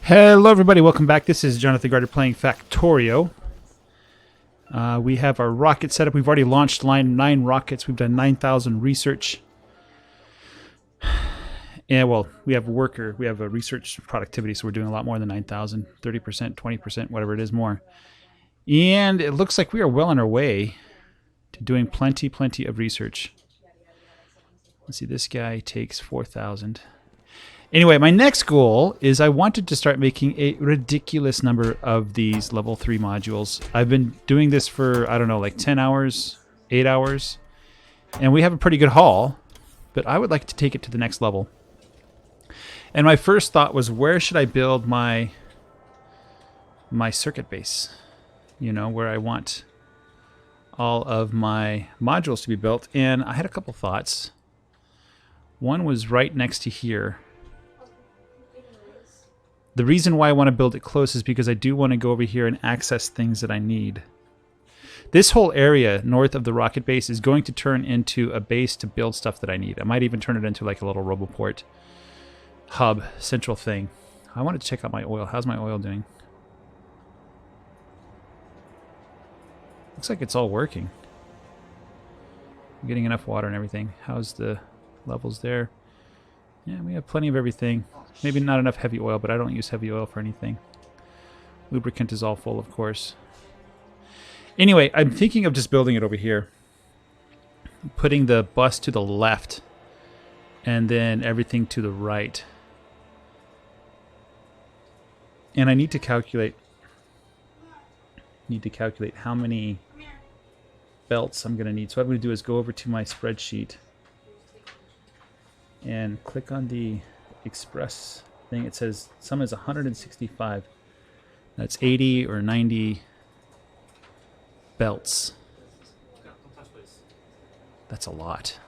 Hello everybody, welcome back. This is Jonathan Gardner playing Factorio. We have our rocket set up. We've already launched 9 rockets. We've done 9,000 research. Yeah, well, we have a research productivity, so we're doing a lot more than 9,000. 30%, 20%, whatever it is more. And it looks like we are well on our way to doing plenty of research. Let's see, this guy takes 4,000. Anyway, my next goal is I wanted to start making a ridiculous number of these level 3 modules. I've been doing this for, I don't know, like 10 hours, 8 hours, and we have a pretty good haul, but I would like to take it to the next level. And my first thought was, where should I build my circuit base? You know, where I want all of my modules to be built. And I had a couple thoughts. One was right next to here. The reason why I want to build it close is because I do want to go over here and access things that I need. This whole area north of the rocket base is going to turn into a base to build stuff that I need. I might even turn it into like a little Roboport hub central thing. I want to check out my oil. How's my oil doing? Looks like it's all working. I'm getting enough water and everything. How's the levels there? Yeah, we have plenty of everything. Maybe not enough heavy oil, but I don't use heavy oil for anything. Lubricant is all full, of course. Anyway, I'm thinking of just building it over here. Putting the bus to the left, and then everything to the right. And I need to calculate how many belts I'm going to need. So what I'm going to do is go over to my spreadsheet and click on the express thing. It says sum is 165. That's 80 or 90 belts. That's a lot.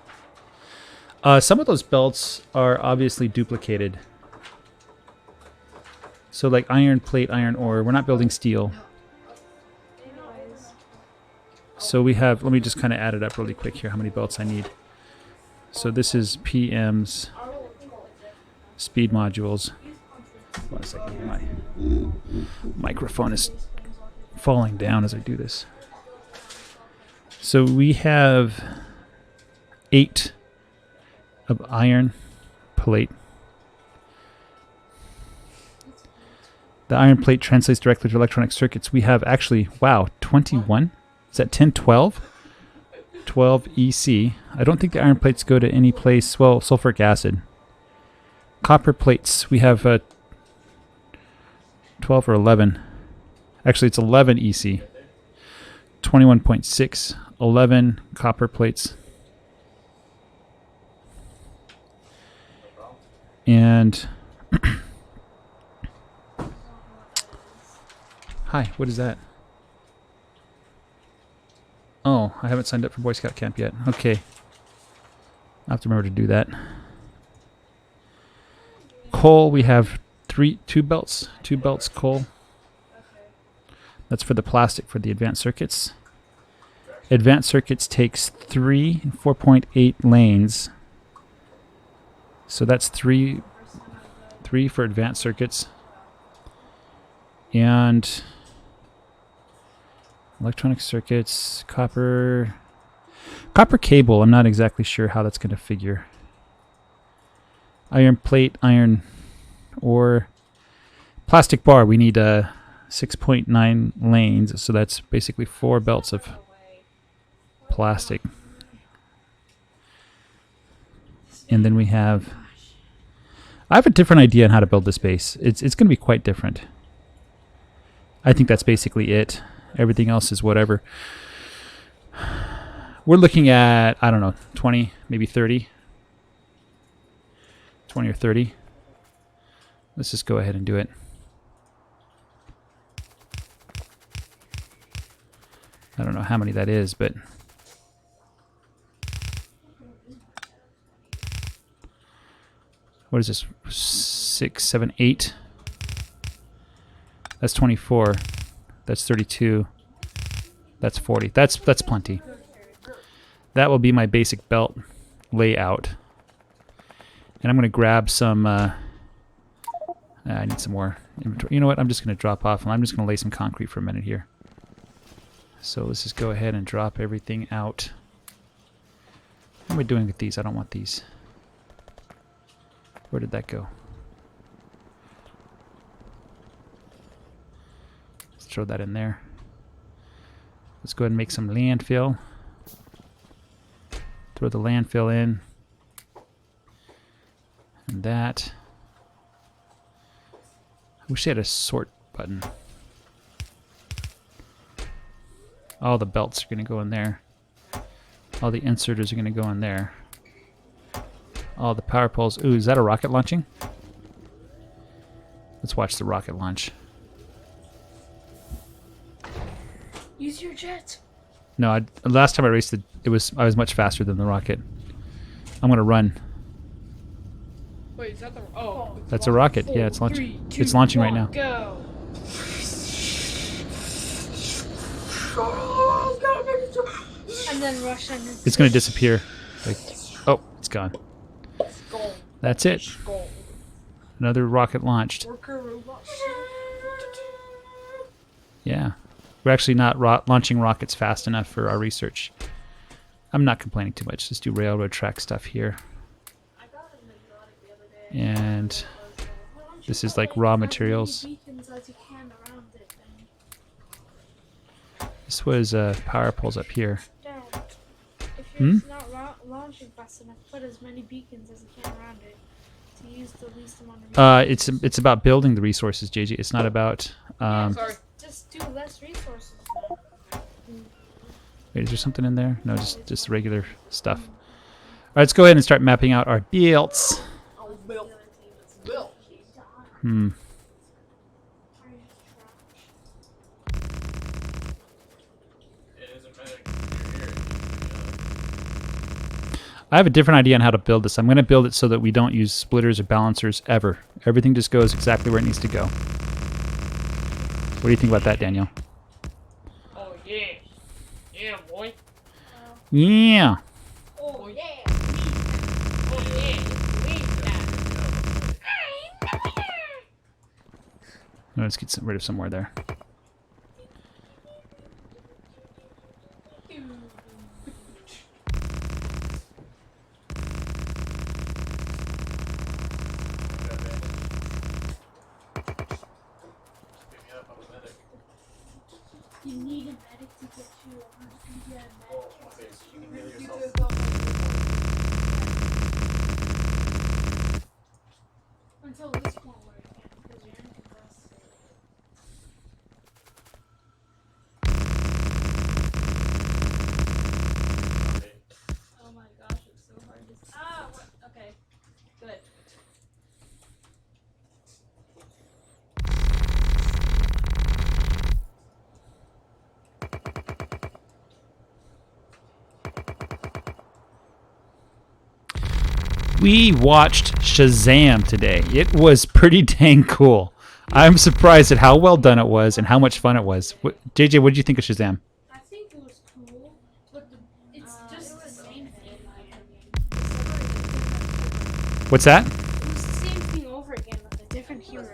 Some of those belts are obviously duplicated. So like iron plate, iron ore. We're not building steel. So we have, let me just kind of add it up really quick here, how many belts I need. So this is PM's speed modules. One second, my microphone is falling down as I do this. So we have 8 of iron plate. The iron plate translates directly to electronic circuits. We have actually, wow, 21? Is that 10, 12? 12 EC. I don't think the iron plates go to any place. Well, sulfuric acid. Copper plates. We have 12 or 11. Actually, it's 11 EC. 21.6. 11 copper plates. And hi, what is that? Oh, I haven't signed up for Boy Scout Camp yet. Okay. I'll have to remember to do that. Coal, we have 2 belts. 2 belts coal. That's for the plastic for the advanced circuits. Advanced circuits takes 3 4.8 lanes. So that's 3 for advanced circuits. And electronic circuits, copper cable, I'm not exactly sure how that's going to figure. Iron plate, iron ore. Plastic bar, we need 6.9 lanes, so that's basically 4 belts of plastic. And then we have, I have a different idea on how to build this base. It's going to be quite different. I think that's basically it. Everything else is whatever. We're looking at, I don't know, 20, maybe 30. 20 or 30. Let's just go ahead and do it. I don't know how many that is, but what is this? 6, 7, 8. That's 24. That's 32. That's 40. That's plenty. That will be my basic belt layout. And I'm going to grab some I need some more inventory. You know what? I'm just going to drop off, and I'm just going to lay some concrete for a minute here. So let's just go ahead and drop everything out. What am I doing with these? I don't want these. Where did that go? Let's throw that in there. Let's go ahead and make some landfill. Throw the landfill in. And that. I wish I had a sort button. All the belts are going to go in there. All the inserters are going to go in there. All the power poles. Ooh, is that a rocket launching? Let's watch the rocket launch. Use your jet. No, last time I raced it, I was much faster than the rocket. I'm going to run. Wait, is that the... Oh. That's a rocket. Yeah, it's launching. It's launching right now. Go. And then rush in. It's going to disappear. Like, oh, it's gone. That's it. Another rocket launched. Yeah. We're actually not launching rockets fast enough for our research. I'm not complaining too much. Let's do railroad track stuff here. And this is like raw materials. This was power poles up here. Dad, if it's not launching fast enough, put as many beacons as you can around it to use the least amount of resources. It's about building the resources, JJ. It's not about... Just do less resources. Wait, is there something in there? No, just regular stuff. All right, let's go ahead and start mapping out our builds. I have a different idea on how to build this. I'm going to build it so that we don't use splitters or balancers ever. Everything just goes exactly where it needs to go. What do you think about that, Daniel? Oh, yeah. Yeah, boy. Yeah. Oh, yeah. Oh, yeah. Let's get rid of some more there. You need a medic to get you until this point where you can, because you're incapacitated. Oh my gosh, it's so hard to... Ah, what? Okay. Good. We watched Shazam today. It was pretty dang cool. I'm surprised at how well done it was and how much fun it was. JJ, what did you think of Shazam? I think it was cool, but it's just the same thing. What's that? It was the same thing over again with a different hero.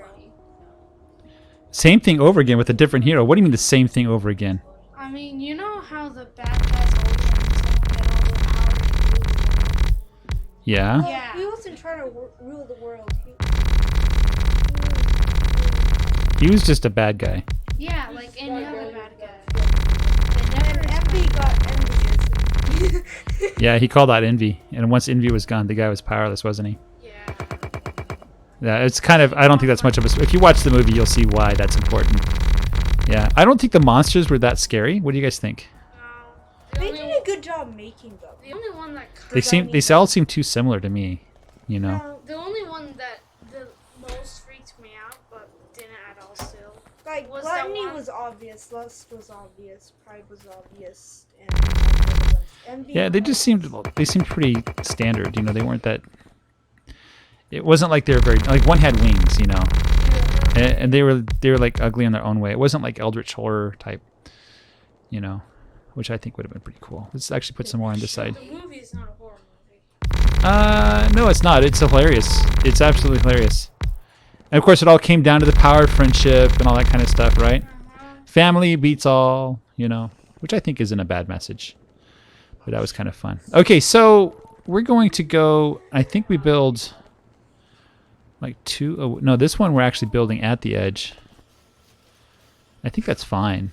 Same thing over again with a different hero. What do you mean the same thing over again? I mean, you know how the bad guys always get all the power. Yeah? Yeah. He wasn't trying to rule the world. He was just a bad guy. Yeah, like any other bad guy. And Envy got envious. Yeah, he called out Envy. And once Envy was gone, the guy was powerless, wasn't he? Yeah. Yeah, it's kind of... I don't think that's much of a... If you watch the movie, you'll see why that's important. Yeah, I don't think the monsters were that scary. What do you guys think? They did a good job making them. The only one that They all seem too similar to me, you know. The only one that the most freaked me out, but didn't at all still. Like, Gluttony was obvious, Lust was obvious, Pride was obvious, and Envy. Yeah, they seemed pretty standard, you know. They weren't that... It wasn't like they were very... Like, one had wings, you know. And they were like ugly in their own way. It wasn't like Eldritch Horror type, you know, which I think would have been pretty cool. Let's actually put some more on this side. The movie is not a horror movie. No, it's not. It's hilarious. It's absolutely hilarious. And of course, it all came down to the power of friendship and all that kind of stuff, right? Family beats all, you know, which I think isn't a bad message. But that was kind of fun. Okay, so we're going to go, I think we build like two. Oh, no, this one we're actually building at the edge. I think that's fine.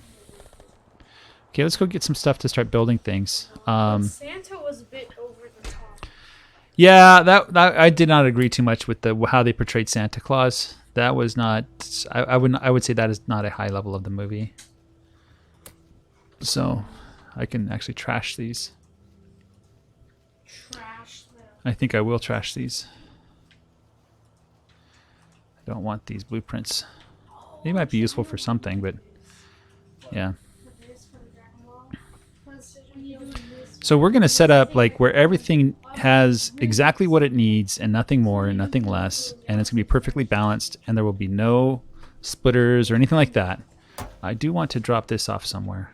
Okay, let's go get some stuff to start building things. Santa was a bit over the top. Yeah, that I did not agree too much with how they portrayed Santa Claus. That was not. I would say that is not a high level of the movie. So, I can actually trash these. Trash them. I think I will trash these. I don't want these blueprints. They might be useful for something, but yeah. So we're going to set up like where everything has exactly what it needs and nothing more and nothing less, and it's going to be perfectly balanced, and there will be no splitters or anything like that. I do want to drop this off somewhere.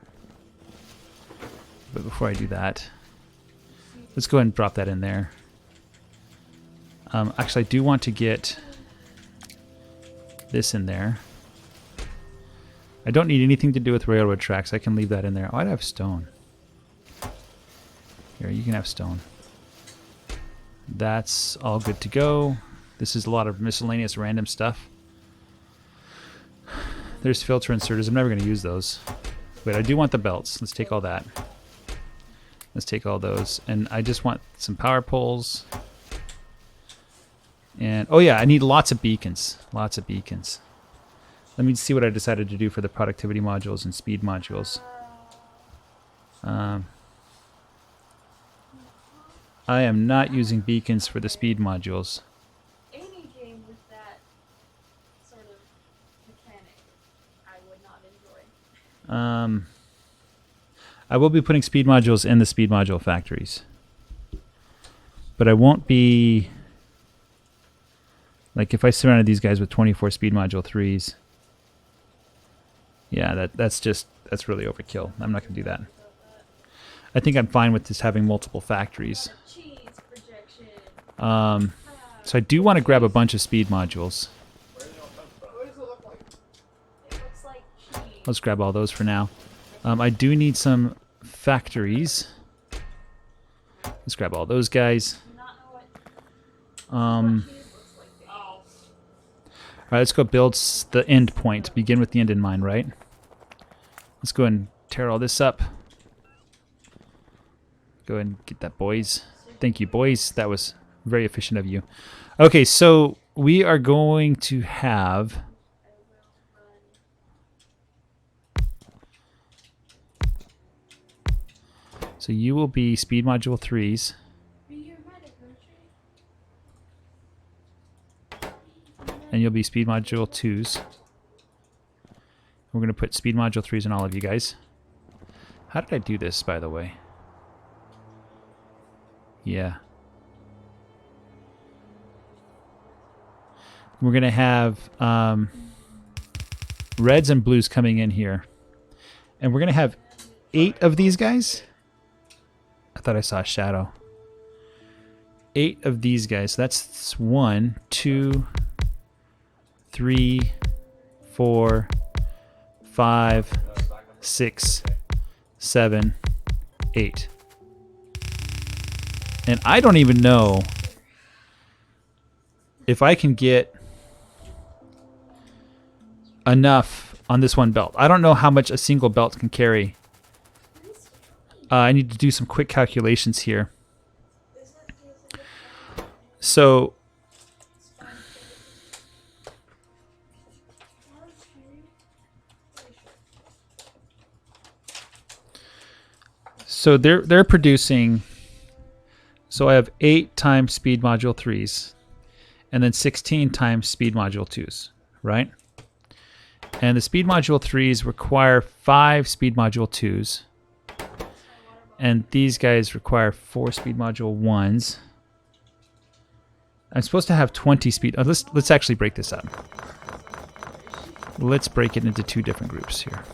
But before I do that, let's go ahead and drop that in there. Actually, I do want to get this in there. I don't need anything to do with railroad tracks. I can leave that in there. Oh, I'd have stone. Here, you can have stone. That's all good to go. This is a lot of miscellaneous random stuff. There's filter inserters. I'm never going to use those. But I do want the belts. Let's take all that. Let's take all those. And I just want some power poles. And, oh yeah, I need lots of beacons. Lots of beacons. Let me see what I decided to do for the productivity modules and speed modules. I am not using beacons for the speed modules. Any game with that sort of mechanic, I would not enjoy. I will be putting speed modules in the speed module factories. But I won't be... Like if I surrounded these guys with 24 speed module 3s. Yeah, that's really overkill. I'm not going to do that. I think I'm fine with just having multiple factories. So I do want to grab a bunch of speed modules. Let's grab all those for now. I do need some factories. Let's grab all those guys. Alright, let's go build the end point. Begin with the end in mind, right? Let's go and tear all this up. Go ahead and get that, boys. Thank you, boys. That was very efficient of you. Okay, so we are going to have... So you will be speed module 3s. And you'll be speed module 2s. We're going to put speed module 3s in all of you guys. How did I do this, by the way? Yeah. We're going to have reds and blues coming in here. And we're going to have 8 of these guys. I thought I saw a shadow. 8 of these guys. So that's 1, 2, 3, 4, 5, 6, 7, 8. And I don't even know if I can get enough on this one belt. I don't know how much a single belt can carry. I need to do some quick calculations here. So they're producing. So I have 8 times speed module 3s, and then 16 times speed module 2s, right? And the speed module 3s require 5 speed module 2s, and these guys require 4 speed module 1s. I'm supposed to have 20 speed. Let's actually break this up. Let's break it into 2 different groups here.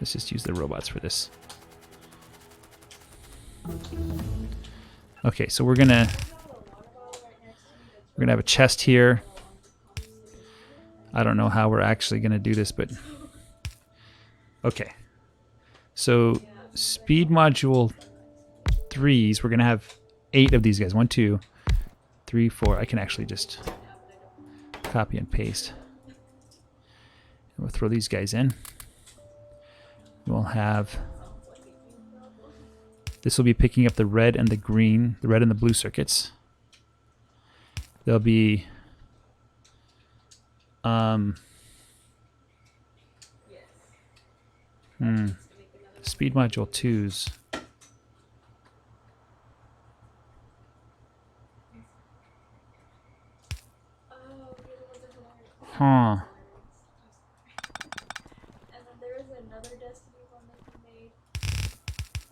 Let's just use the robots for this. Okay, so we're gonna have a chest here. I don't know how we're actually gonna do this, but okay. So speed module 3s, we're gonna have 8 of these guys. 1, 2, 3, 4. I can actually just copy and paste. We'll throw these guys in. We'll have, this will be picking up the red and the green, the red and the blue circuits. There'll be speed module 2s. Huh. And then there is another Destiny one that he made.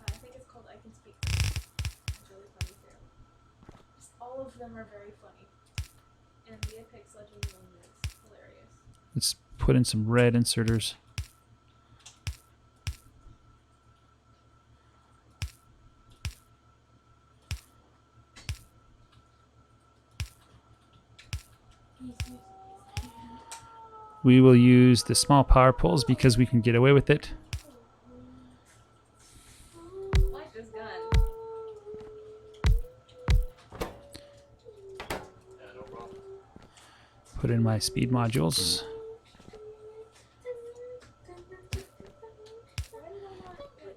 I think it's called I Can Speak. It's really funny too. Just all of them are very funny. And the Apex Legends one is hilarious. Let's put in some red inserters. We will use the small power poles because we can get away with it. I like this gun. Put in my speed modules.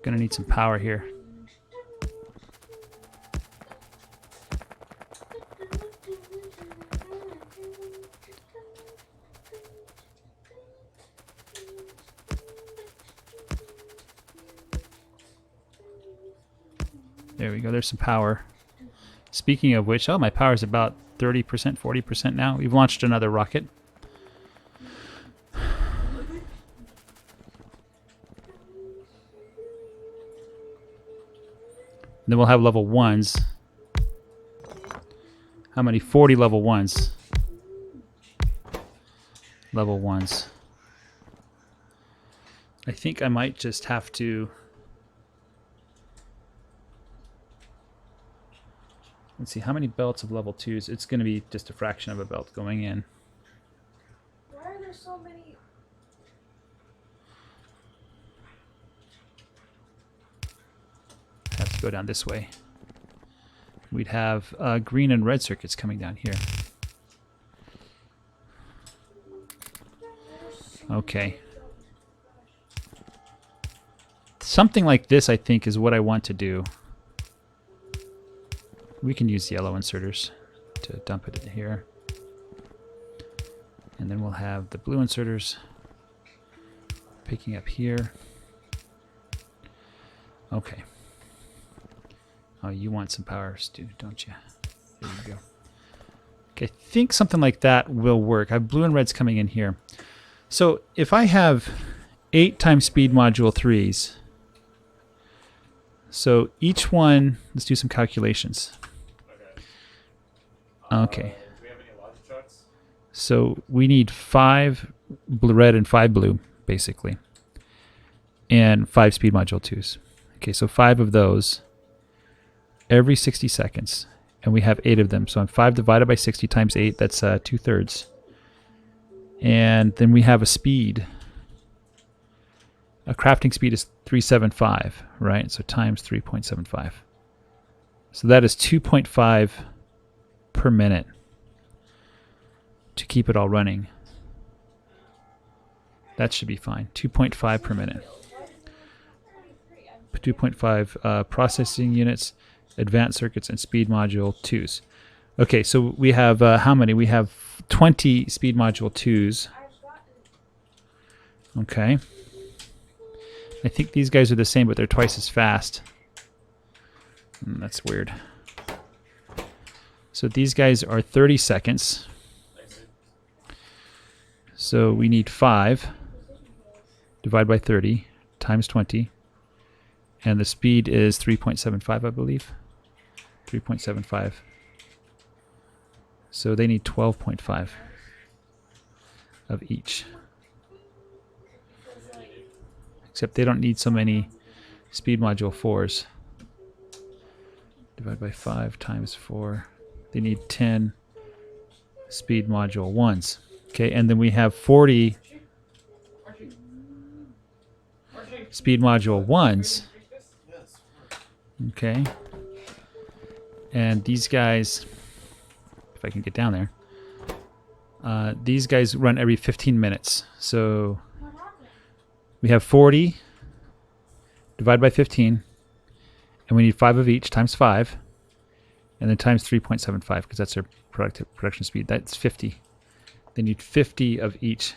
Gonna need some power here. There we go, there's some power. Speaking of which, oh, my power is about 30%, 40% now. We've launched another rocket. Then we'll have level 1s. How many? 40 level 1s. Level 1s. I think I might just have to... Let's see, how many belts of level 2s? It's going to be just a fraction of a belt going in. Why are there so many? Have to go down this way. We'd have green and red circuits coming down here. Okay. Something like this, I think, is what I want to do. We can use yellow inserters to dump it in here. And then we'll have the blue inserters picking up here. Okay. Oh, you want some power, Stu, don't you? There you go. Okay, I think something like that will work. I have blue and reds coming in here. So if I have 8 times speed module 3s, so each one, let's do some calculations. Okay. Do we have any logic charts? So we need 5 red and 5 blue, basically. And 5 speed module 2s. Okay, so 5 of those every 60 seconds. And we have 8 of them. So on 5 divided by 60 times 8, that's 2/3. And then we have a speed. A crafting speed is 375, right? So times 3.75. So that is 2.5 per minute to keep it all running. That should be fine. 2.5 per minute. 2.5 processing units, advanced circuits, and speed module 2s. Okay, so we have how many? We have 20 speed module 2s. Okay. I think these guys are the same, but they're twice as fast. That's weird. So these guys are 30 seconds. So we need 5 divided by 30 times 20. And the speed is 3.75, I believe. 3.75. So they need 12.5 of each. Except they don't need so many speed module 4s. Divide by 5 times 4. They need 10 speed module 1s. Okay, and then we have 40 speed module 1s. Okay. And these guys, if I can get down there, these guys run every 15 minutes. So we have 40 divided by 15, and we need 5 of each times 5, and then times 3.75 because that's their production speed. That's 50. They need 50 of each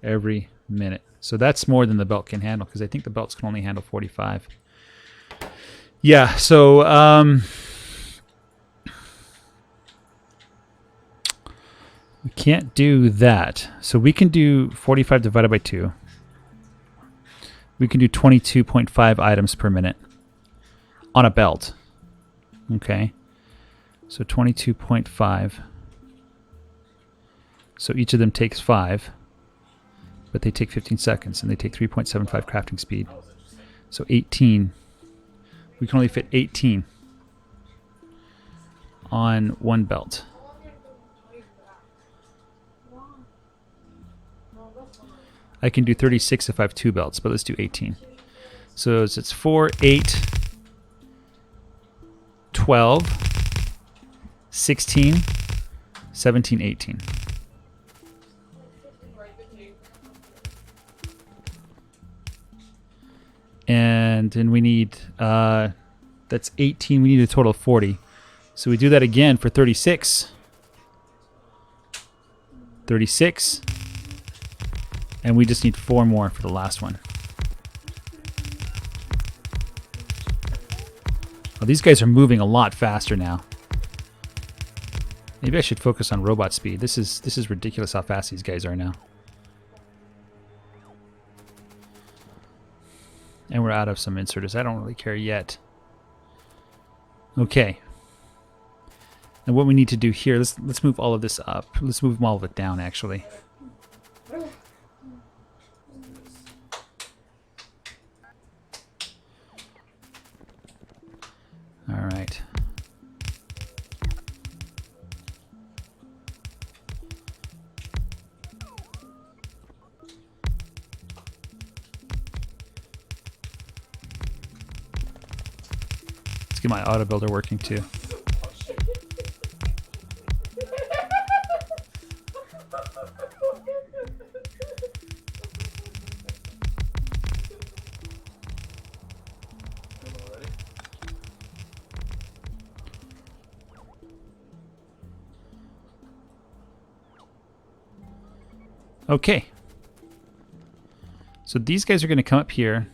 every minute. So that's more than the belt can handle because I think the belts can only handle 45. Yeah, so we can't do that. So we can do 45 divided by 2. We can do 22.5 items per minute on a belt. Okay. So 22.5. So each of them takes 5, but they take 15 seconds, and they take 3.75 crafting speed. So 18. We can only fit 18 on one belt. I can do 36 if I have 2 belts, but let's do 18. So it's 4, 8, 12, 16, 17, 18. And then we need, that's 18, we need a total of 40. So we do that again for 36. 36. And we just need 4 more for the last one. Oh, these guys are moving a lot faster now. Maybe I should focus on robot speed. This is ridiculous how fast these guys are now. And we're out of some inserters. I don't really care yet. Okay. And what we need to do here, let's move all of this up. Let's move all of it down, actually. All right. Let's get my auto builder working too. Okay. So these guys are going to come up here.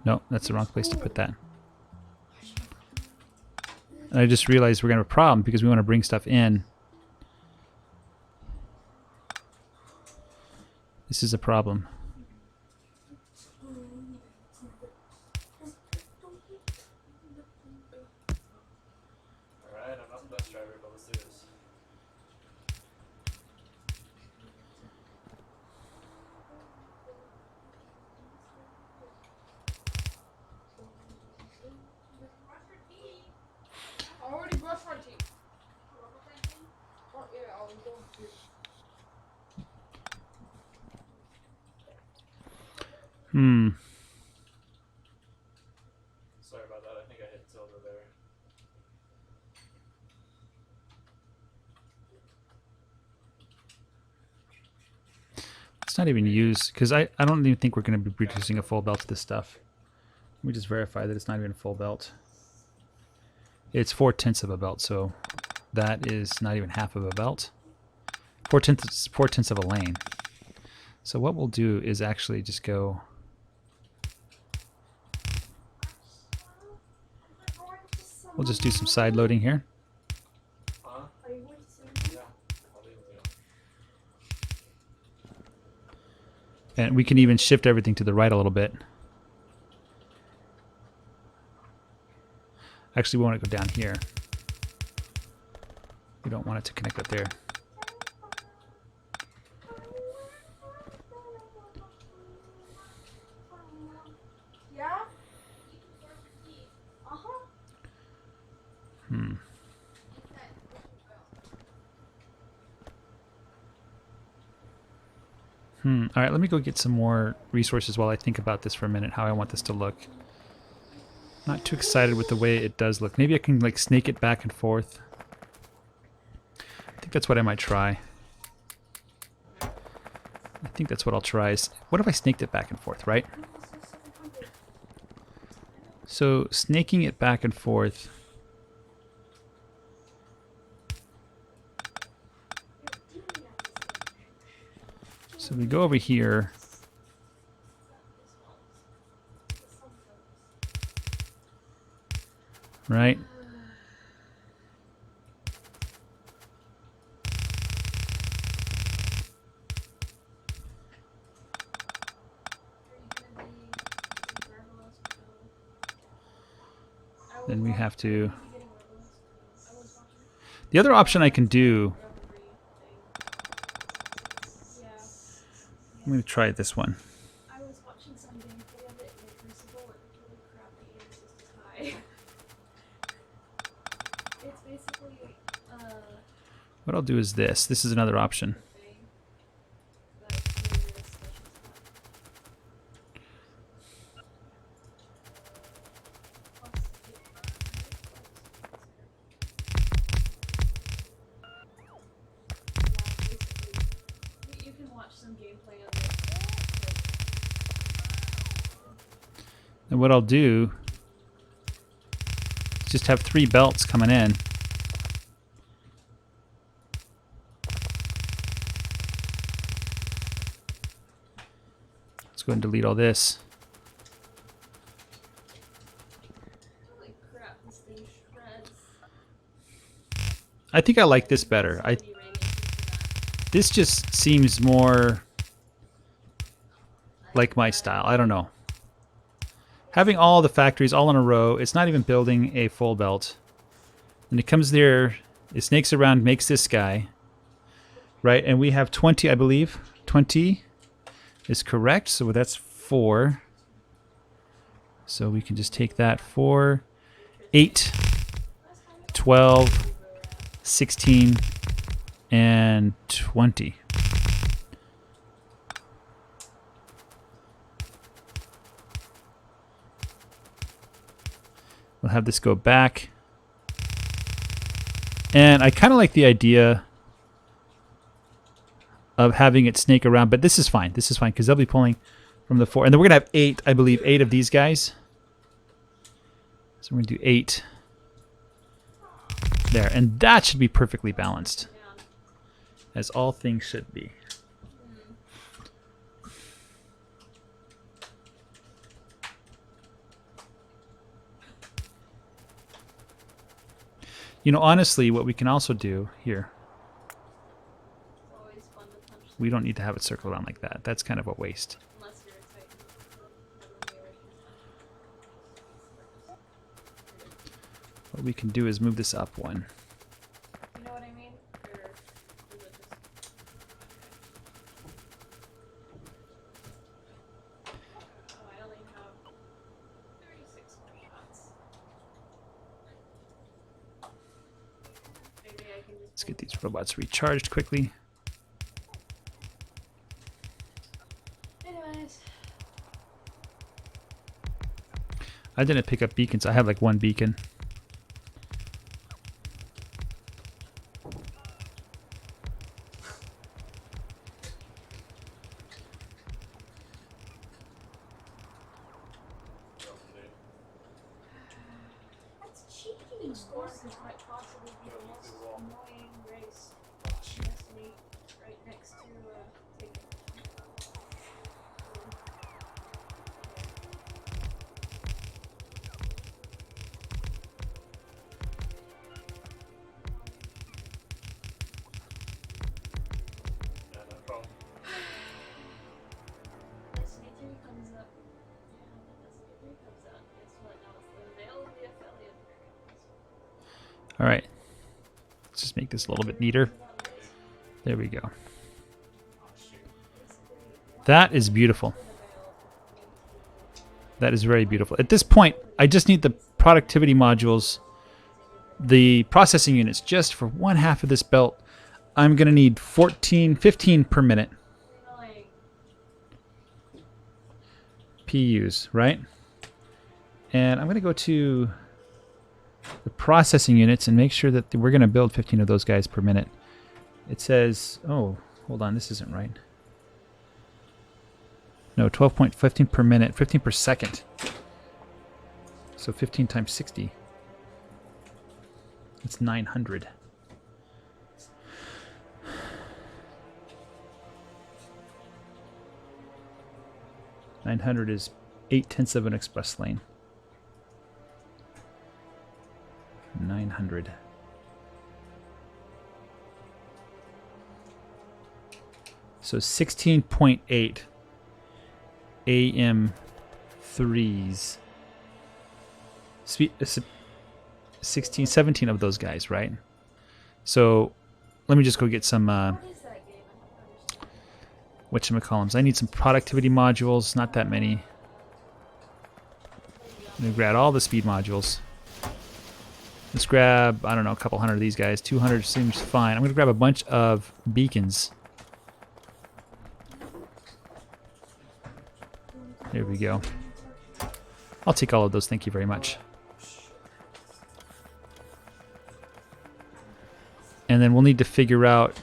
No, that's the wrong place to put that. And I just realized we're going to have a problem because we want to bring stuff in. This is a problem. Alright, I'm not the best driver, but let's do this. I already brushed my teeth. Oh, yeah, I was going to. Sorry about that, I think I hit tilde there. It's not even used because I don't even think we're going to be producing a full belt of this stuff. Let me just verify that it's not even a full belt. It's 4/10 of a belt, so that is not even half of a belt. 4/10 of a lane. So what we'll do is actually just go. We'll just do some side loading here. Huh? Yeah, I'll be able to. And we can even shift everything to the right a little bit. Actually, we want to go down here. We don't want it to connect up there. All right, let me go get some more resources while I think about this for a minute, how I want this to look. Not too excited with the way it does look. Maybe I can like snake it back and forth. I think that's what I might try. I think that's what I'll try. What if I snaked it back and forth, right? So snaking it back and forth. So we go over here. Right? Then we have to... The other option I can do... I'm going to try this one. I was watching some gameplay of it in the Crucible and it's really crappy and it's just as high. It's basically, What I'll do is this. This is another option. thing. But maybe this special spot. Plus, basically, you can watch some gameplay of it. And what I'll do is just have 3 belts coming in. Let's go ahead and delete all this. Holy crap, this thing shreds. I think I like this better. This just seems more like my style. I don't know. Having all the factories all in a row, it's not even building a full belt. And it comes there, it snakes around, makes this guy. Right, and we have 20, I believe. 20 is correct, so that's 4. So we can just take that 4, 8, 12, 16, and 20. We'll have this go back. And I kind of like the idea of having it snake around, but this is fine. This is fine because they'll be pulling from the 4. And then we're going to have 8, I believe, 8 of these guys. So we're going to do 8 there. And that should be perfectly balanced, as all things should be. You know, honestly, what we can also do here, Always fun to punch we don't need to have it circle around like that. That's kind of a waste. unless you're a Titan. What we can do is move this up 1. You know what I mean? Or is it just... Oh, I only have 36 more shots. Maybe I can just... Let's get these robots recharged quickly. Anyways. I didn't pick up beacons. I have like 1 beacon. That's cheating. This course might possibly be the most annoying race in Destiny, right next to Taken. Yeah, no problem. Destiny 2 comes up. Yeah, when Destiny 3 comes out, guess what? Now it's the Veil of the Affiliate. All right. Let's just make this a little bit neater. There we go. That is beautiful. That is very beautiful. At this point, I just need the productivity modules, the processing units, just for 1/2 of this belt. I'm going to need 15 per minute. Annoying. PUs, right? And I'm going to go to the processing units and make sure that we're going to build 15 of those guys per minute. It says, oh, hold on, this isn't right. No, 12.15 per minute, 15 per second. So 15 times 60. That's 900. is 8/10 of an express lane. 900. So 16.8 AM3s. 16, 17 of those guys, right? So let me just go get some whatchamacallums. I need some productivity modules, not that many. I'm gonna grab all the speed modules. Let's grab, I don't know, a couple hundred of these guys. 200 seems fine. I'm gonna grab a bunch of beacons. There we go. I'll take all of those, thank you very much. And then we'll need to figure out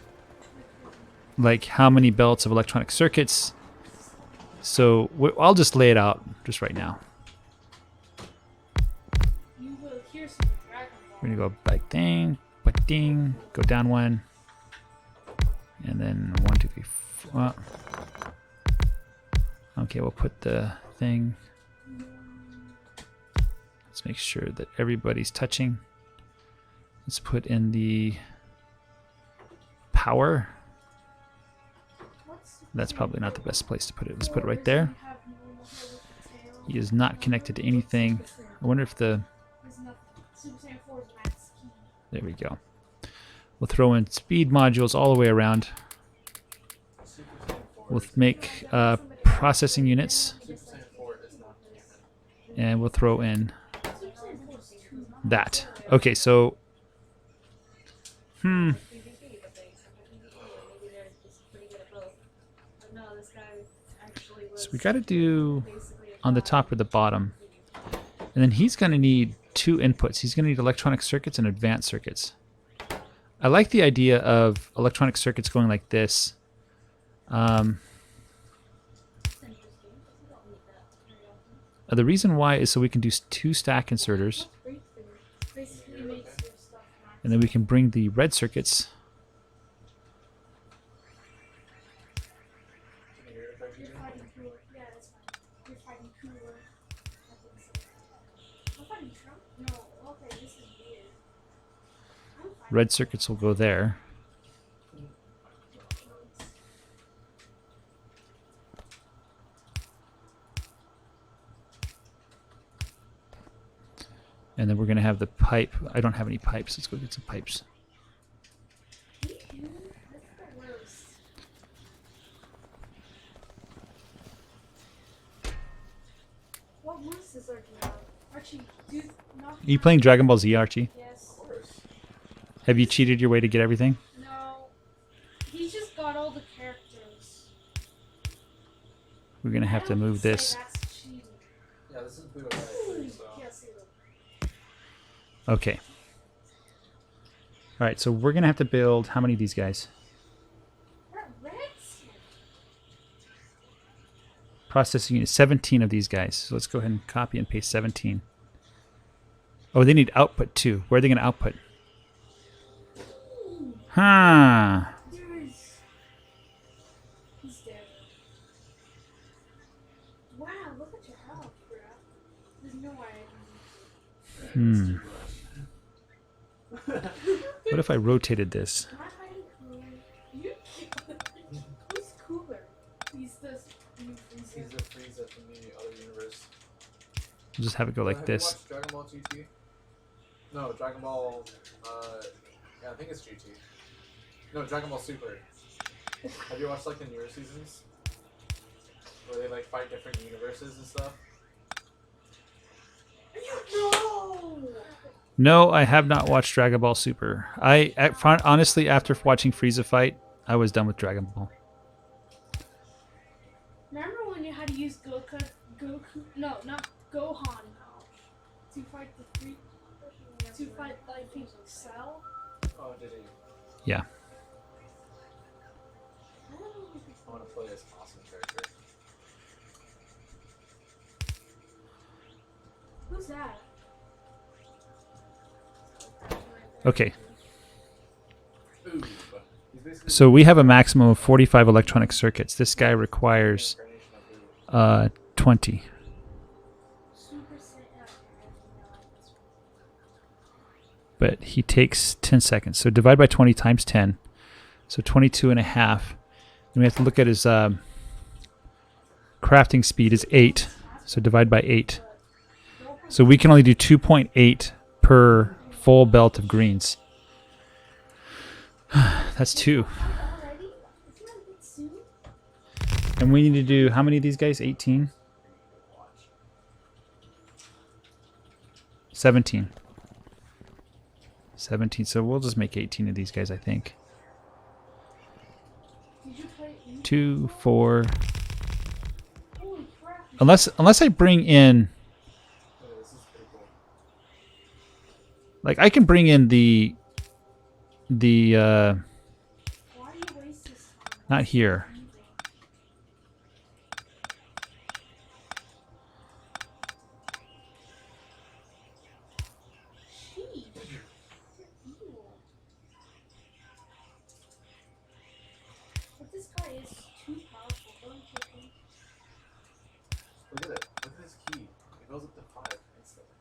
like how many belts of electronic circuits. So I'll just lay it out just right now. You will hear some Dragon Ball. We're gonna go like ding, but ding, go down one, and then 1, 2, 3, 4. Okay, we'll put the thing. Let's make sure that everybody's touching. Let's put in the power. That's probably not the best place to put it. Let's put it right there. He is not connected to anything. I wonder if the... There we go. We'll throw in speed modules all the way around. We'll make processing units. And we'll throw in that. Okay, so... So we got to do on the top or the bottom. And then he's going to need 2 inputs. He's going to need electronic circuits and advanced circuits. I like the idea of electronic circuits going like this. The reason why is so we can do 2 stack inserters. And then we can bring the red circuits. Red circuits will go there. And then we're going to have the pipe. I don't have any pipes. Let's go get some pipes. What moves does Archie have? Archie, do not. Are you playing Dragon Ball Z, Archie? Yes. Have you cheated your way to get everything? No. He just got all the characters. We're going to have to move this. That's cheating. Yeah, this is Budo Guy, so. Yes, he will. Okay. Alright, so we're going to have to build how many of these guys? Processing unit, 17 of these guys. So let's go ahead and copy and paste 17. Oh, they need output too. Where are they going to output? Huh. He's dead. Wow, look at your health, bro. There's no way. What if I rotated this? Am I hiding cooler? Who's cooler? He's the new He's Freezer. the Frieza from the other universe. We'll just have it go like Have this. you watched Dragon Ball GT? No, Dragon Ball. Yeah, I think it's GT. No, Dragon Ball Super. Have you watched like the newer seasons? Where they like fight different universes and stuff? No! No, I have not watched Dragon Ball Super. Honestly, after watching Frieza fight, I was done with Dragon Ball. Remember when you had to use Goku. No, not Gohan. To fight the three. To fight like Cell. Oh, did he? Yeah. I want to play this awesome character. Who's that? Okay. Ooh. He's basically So we have a maximum of 45 electronic circuits. This guy requires the incarnation of Ooh. 20. Super Saiyan. But he takes 10 seconds. So divide by 20 times 10. So 22 and a half. And we have to look at his crafting speed is 8. So divide by 8. So we can only do 2.8 per full belt of greens. That's 2. Already? Isn't that a bit soon? And we need to do how many of these guys? 18? 17. 17. So we'll just make 18 of these guys, I think. Did you play 2, 4. Holy crap. Unless I bring in, Oh, this is pretty cool. like, I can bring in the Why do you waste this time? not here. Sheesh. You're evil. But this guy is too powerful. Don't kill him. Look at it. Look at this key. It goes up to 5 instantly.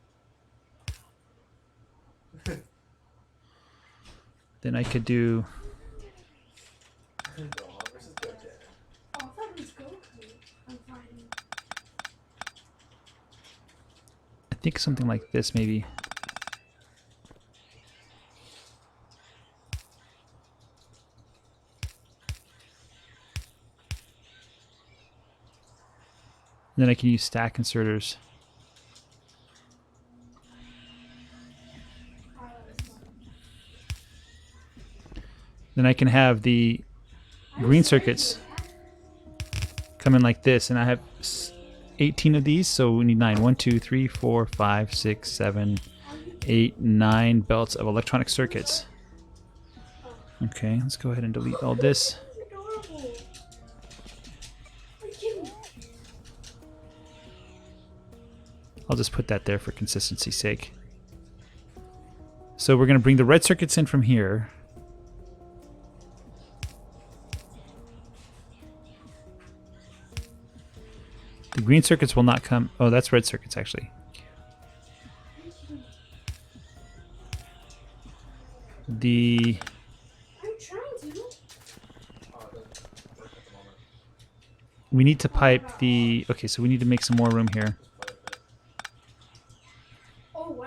Then I could do, Gohan versus Goten. Oh, I thought it was Goku. I'm fighting. I think something like this maybe. Then I can use stack inserters. Then I can have the green circuits come in like this, and I have 18 of these, so we need 9. 1, 2, 3, 4, 5, 6, 7, 8, 9 belts of electronic circuits. Okay, let's go ahead and delete all this. Adorable. Are you kidding me? I'll just put that there for consistency's sake. So we're going to bring the red circuits in from here. The green circuits will not come. Oh, that's red circuits actually. The I'm trying to. Oh, it doesn't work at the moment. we need to pipe the. Okay, so we need to make some more room here. Just play with it. Oh wow.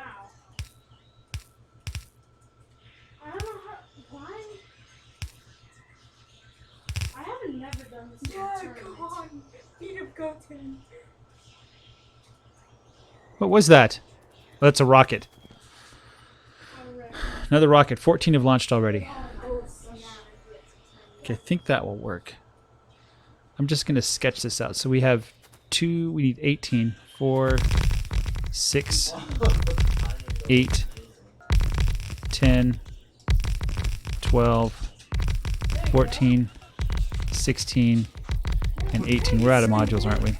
I don't know how. Why? I haven't never done this. in a tournament. Beat up Goten. What was that? Oh, that's a rocket. Already. Another rocket. 14 have launched already. Oh, so now Okay, I think that will work. I'm just going to sketch this out. So we have 2, we need 18, 4, 6, 8, 10, 12, 14, 16, and 18. We're out of modules, aren't we? Or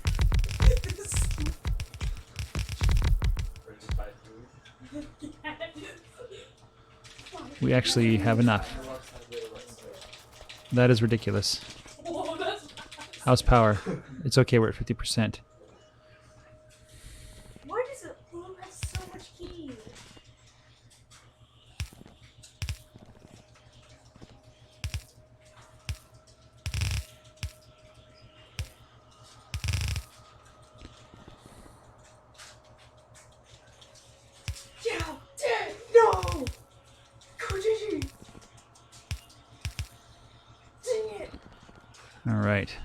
just buy food. We actually have enough. Roblox has way less space. That is ridiculous. Whoa, that's How's power? It's okay, we're at 50%. Why does it have so much keys? Yeah, dead. No. Go GG. Dang it. All right.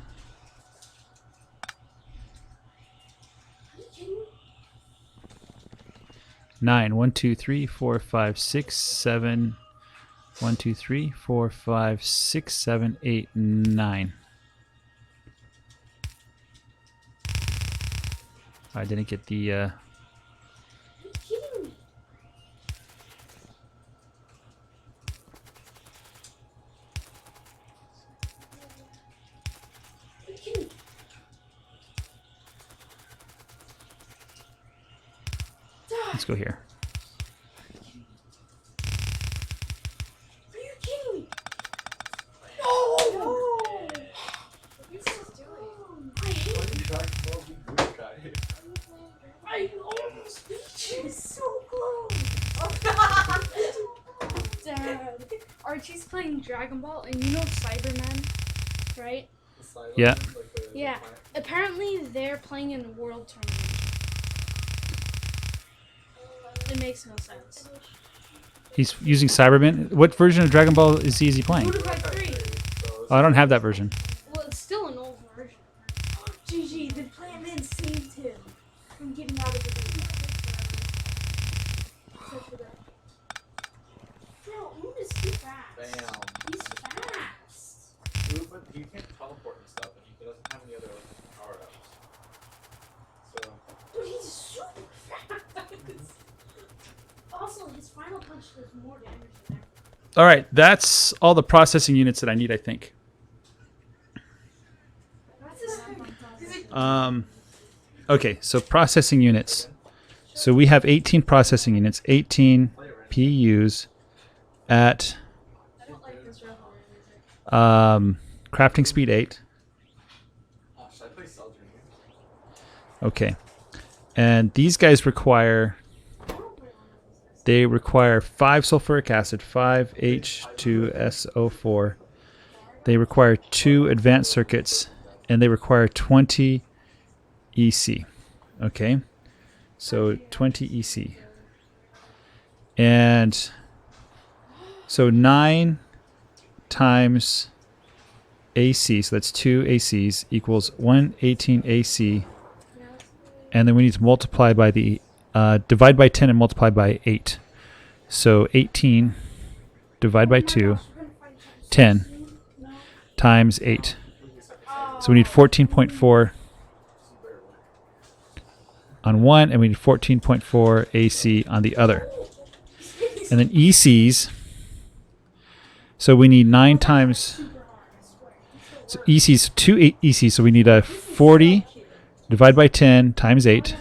Are you kidding me? 9. 1, 2, 3, 4, 5, 6, 7. 1, 2, 3, 4, 5, 6, 7, 8, 9. I didn't get the. Are you kidding me? Are you kidding me? Let's go here. Are you kidding me? No! What are you guys doing? I hate Why did Dragon Ball Z Budokai? I almost beat you. It's so close. Dad. Archie's playing Dragon Ball, and you know Cybermen, right? The side Yeah. like the Yeah. planet. Apparently, they're playing in a world tournament. It makes no sense. He's using Cyberman. What version of Dragon Ball is he playing? Budokai 3. So Oh, I don't have that version. Well, it's still an old version. GG, the plant man saved him from getting out of the game. Except for that. Bro, Moon is too fast. Bam. He's fast. Dude, but he can't teleport and stuff, and he doesn't have any other power ups. So But he's super fast. Also, his final punch does more damage than ever. All right, that's all the processing units that I need, I think. Okay, so processing units. So we have 18 processing units, 18 PUs at I don't like this real horror music. crafting speed 8. oh, should I play Cell Dream? Okay. And these guys require, they require 5 sulfuric acid, 5 H2SO4. They require 2 advanced circuits, and they require 20 EC. Okay? So 20 EC. And so 9 times AC, so that's 2 ACs, equals 118 AC. And then we need to multiply by the, divide by 10 and multiply by 8. So 18 divide by 2, 10 times 8. So we need 14.4 on one, and we need 14.4 AC on the other. And then ECs, so we need 9 times, so ECs, 2 ECs, so we need a 40 divide by 10 times 8.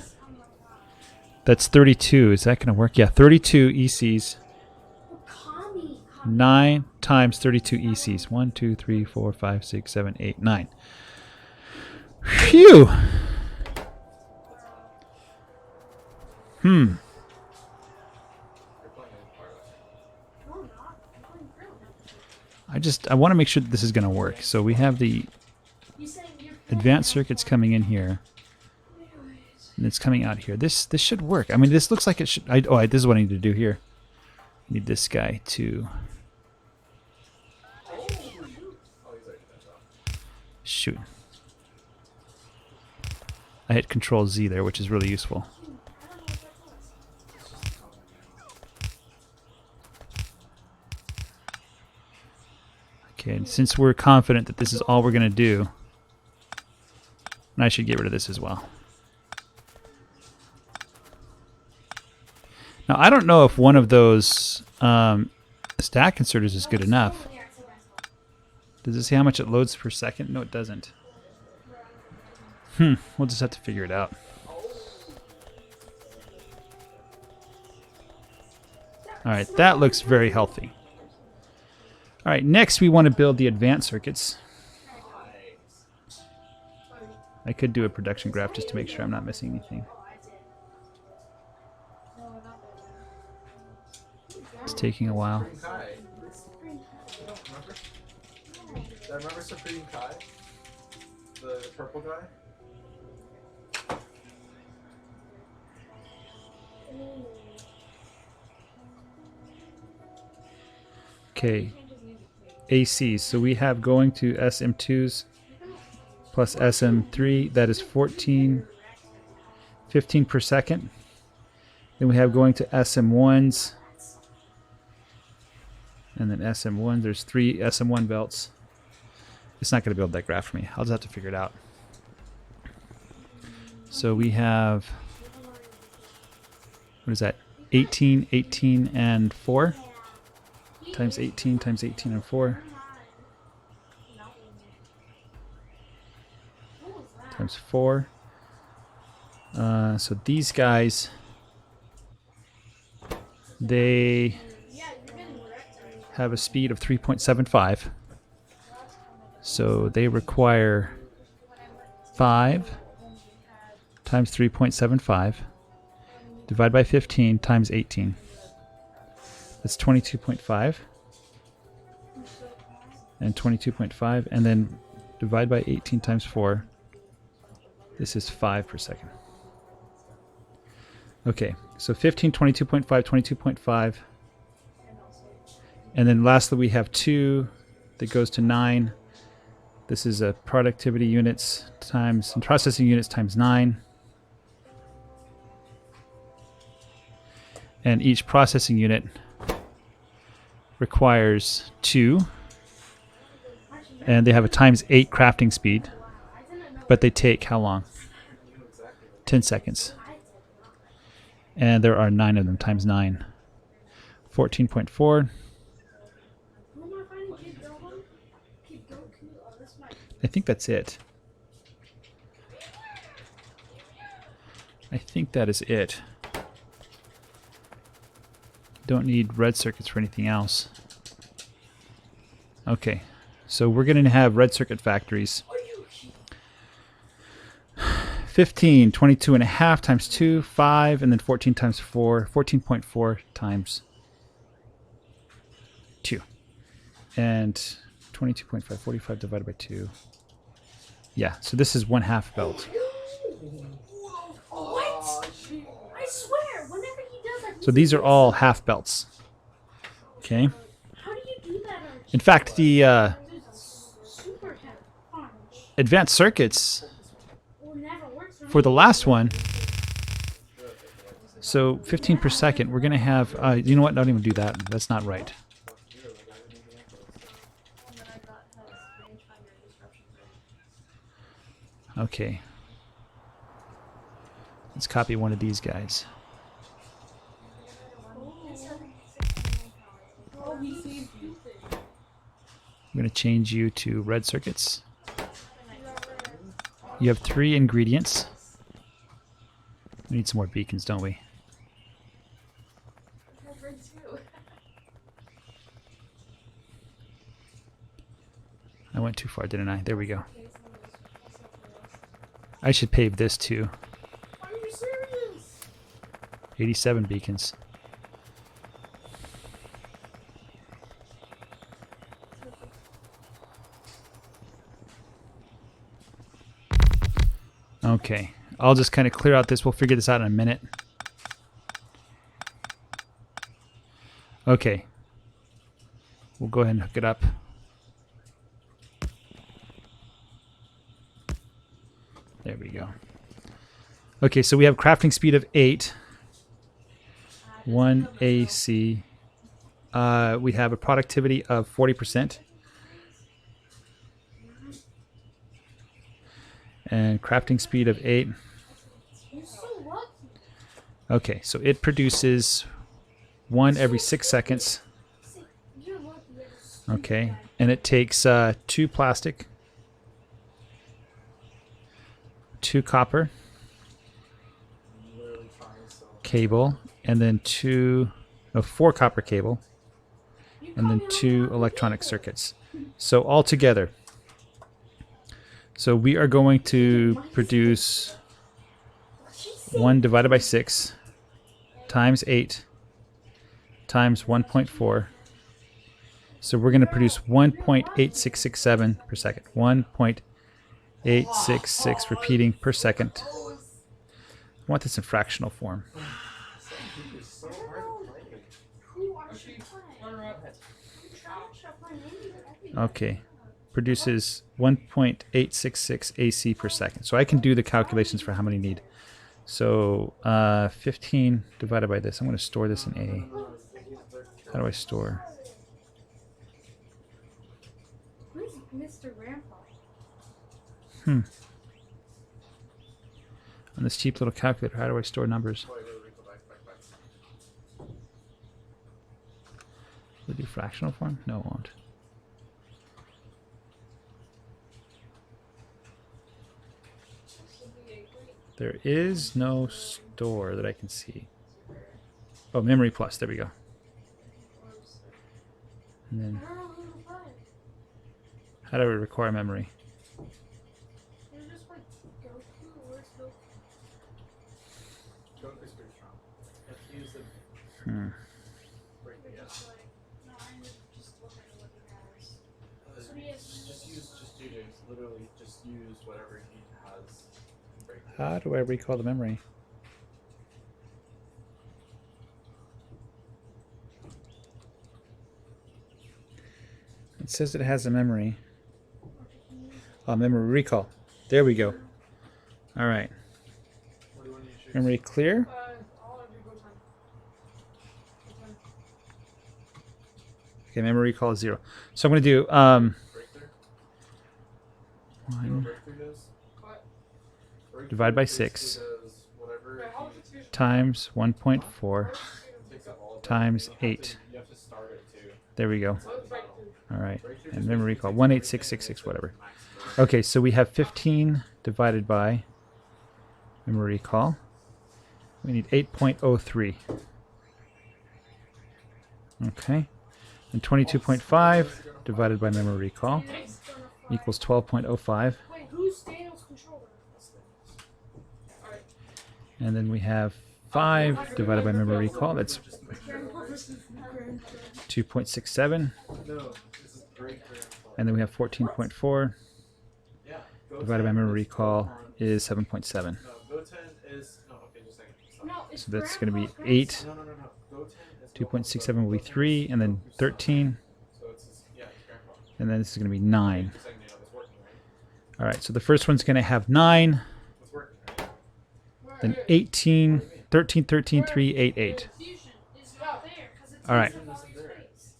That's 32. Is that going to work? Yeah, 32 ECs. 9 times 32 ECs. 1, 2, 3, 4, 5, 6, 7, 8, 9. Phew! You're playing any part of it. I want to make sure that this is going to work. So we have the advanced circuits coming in here. And it's coming out here. This should work. I mean, this looks like it should. This is what I need to do here. I need this guy to Oh, he's already finished off. shoot. I hit Control Z there, which is really useful. Okay, and since we're confident that this is all we're going to do, and I should get rid of this as well. Now, I don't know if one of those stack inserters is good enough. Does it say how much it loads per second? No, it doesn't. We'll just have to figure it out. All right, that looks very healthy. All right, next we want to build the advanced circuits. I could do a production graph just to make sure I'm not missing anything. It's taking a while. Supreme Kai. You don't remember? Do I remember Supreme Kai? The purple guy? Okay, ACs. So we have going to SM2s plus SM3. That is 15 per second. Then we have going to SM1s. And then SM1, there's 3 SM1 belts. It's not going to build that graph for me. I'll just have to figure it out. So we have, what is that? 18, 18, and 4 times 18 times 18 and 4 times 4. So these guys, they have a speed of 3.75. So they require 5 times 3.75 divided by 15 times 18. That's 22.5. And 22.5. And then divide by 18 times 4. This is 5 per second. Okay, so 15, 22.5, 22.5. And then lastly, we have 2 that goes to 9. This is a productivity units times, and processing units times 9. And each processing unit requires 2. And they have a times 8 crafting speed. But they take how long? 10 seconds. And there are 9 of them times 9. 14.4. I think that's it. I think that is it. Don't need red circuits for anything else. Okay, so we're going to have red circuit factories. 15, 22 and a half times 2, 5, and then 14 times 4, 14.4 times 2. And 22.5, 45 divided by 2. Yeah, so this is 1/2 belt. What? I swear, whenever he does that. So these are all half belts. Okay. How do you do that? In fact, the Super punch advanced circuits will never work for for the last one, so 15 per second, we're going to have, you know what, don't even do that. That's not right. Okay. Let's copy one of these guys. I'm going to change you to red circuits. You have 3 ingredients. We need some more beacons, don't we? I went too far, didn't I? There we go. I should pave this too. Are you serious? 87 beacons. Okay, I'll just kind of clear out this. We'll figure this out in a minute. Okay. We'll go ahead and hook it up. There we go. Okay, so we have crafting speed of 8. 1 AC. We have a productivity of 40%. And crafting speed of 8. Okay, so it produces 1 every 6 seconds. Okay, and it takes 2 plastic, 2 copper cable, and then 4 copper cable, and then 2 electronic circuits. So all together, so we are going to produce 1 divided by 6 times 8 times 1.4. So we're going to produce 1.8667 per second. 1.866 repeating per second. I want this in fractional form. Okay. Produces 1.866 AC per second. So I can do the calculations for how many need. So 15 divided by this. I'm going to store this in A. How do I store? Where's Mr. Grandpa? On this cheap little calculator, how do I store numbers? Oh, wait, wait, go back. Will it do fractional form? No, it won't. There is no store that I can see. Oh, memory plus. There we go. And then, how do I require memory? You're just like Goku. Where's Goku? Goku's pretty strong. You have to use the break the Just like, no, I'm just looking at what he has. So he has Just JGGames. Literally, just use whatever he has. And break it. How do I recall the memory? It says it has a memory. Oh, memory recall. There we go. All right. What do you want to use? Memory clear. all of your go time. Go time. Okay, memory recall is 0. So I'm going to do Breakthrough? You know what 1 breakthrough does? What? Breakthrough Divide by basically 6 does whatever Wait, how much he execution? times 1.4 takes up all of it. times You don't have 8. to- You have to start it too. There we go. What's breakthrough? All right. Breakthrough And just memory basically recall takes everything 18666 and whatever. makes it Okay, so we have 15 divided by memory recall. We need 8.03. Okay. And 22.5 divided by memory recall equals 12.05. Wait, who's Daniel's controller? Alright. And then we have 5 divided by memory recall. That's 2.67. No, this is breakthrough. And then we have 14.4 Yeah. Go divided by 10 memory is recall go on- is 7.7. No, go 10 is. No, okay, just a second. Stop. No, it's So that's going to be Grandpa's 8. No. Go 10 is. 2.67 will be 3, and then 13, So it's yeah, it's grandpa. and then this is going to be 9. Just saying, it's working, right? All right, so the first one's going to have 9, It's working, right? then 18, 13, 13, 3, 8, 8. Fusion is not there because it's All right. in the space.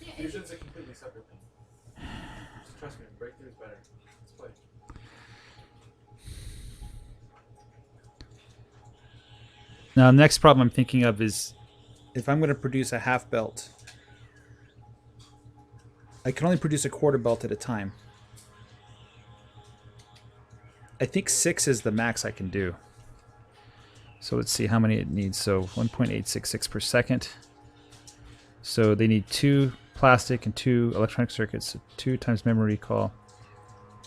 Yeah, Fusion's a completely separate thing. Just trust me, breakthrough is better. Let's play. Now, the next problem I'm thinking of is if I'm going to produce a half belt, I can only produce a quarter belt at a time. I think 6 is the max I can do. So let's see how many it needs. So 1.866 per second. So they need 2 plastic and 2 electronic circuits. So 2 times memory recall.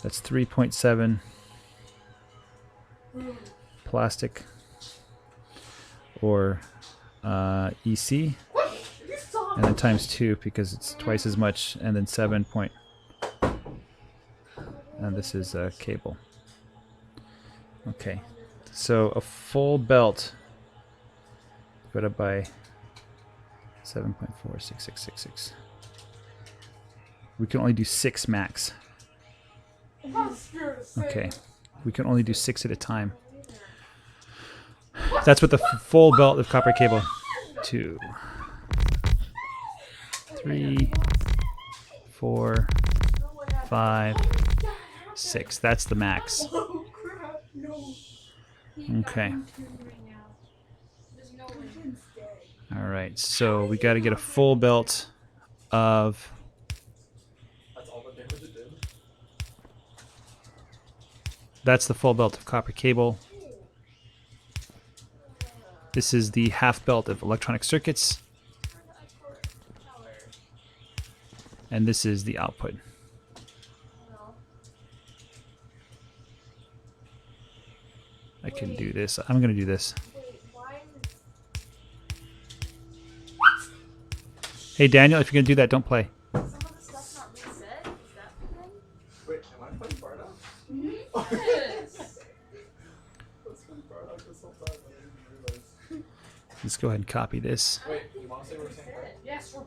That's 3.7 plastic or EC. And then times 2 because it's twice as much. And then 7 point. And this is a cable. Okay. So a full belt divided by 7.46666. We can only do 6 max. Okay. We can only do 6 at a time. That's what the full belt of copper cable. 2, 3, 4, 5, 6. That's the max. Oh crap! No. Okay. There's no way. All right. So we got to get a full belt of. That's all the damage it did. That's the full belt of copper cable. This is the half belt of electronic circuits. And this is the output. I can do this. I'm going to do this. Hey, Daniel, if you're going to do that, don't play. Some of the stuff's not reset. Is that the thing? Wait, am I playing Bardock? Yes. Let's play Bardock this whole time. I didn't realize. Let's go ahead and copy this. Wait, you want to say we're saying that? Yes, we're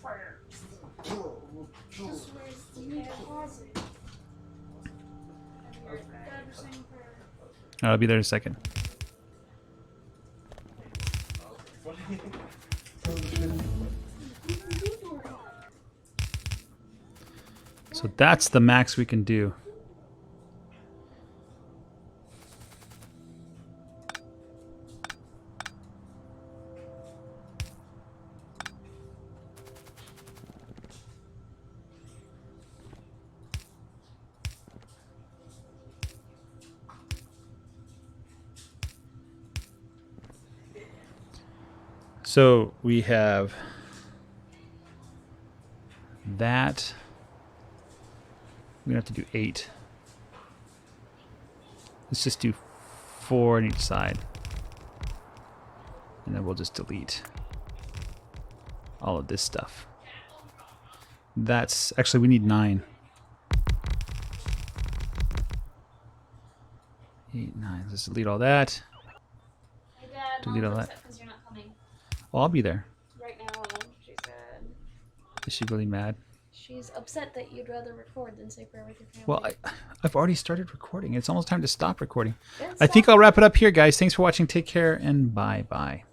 fire. Just where's the closet? I'll be there in a second. So that's the max we can do. So we have that. We have to do 8. Let's just do 4 on each side. And then we'll just delete all of this stuff. That's actually, we need 9. 8, 9. Let's delete all that. Hey Dad, Delete all Mom's that. upset because you're not coming. Oh, I'll be there. Right now, she said. Is she really mad? She's upset that you'd rather record than say prayer with your family. Well, I've already started recording. It's almost time to stop recording. Then I think stop. I'll wrap it up here, guys. Thanks for watching. Take care and bye-bye.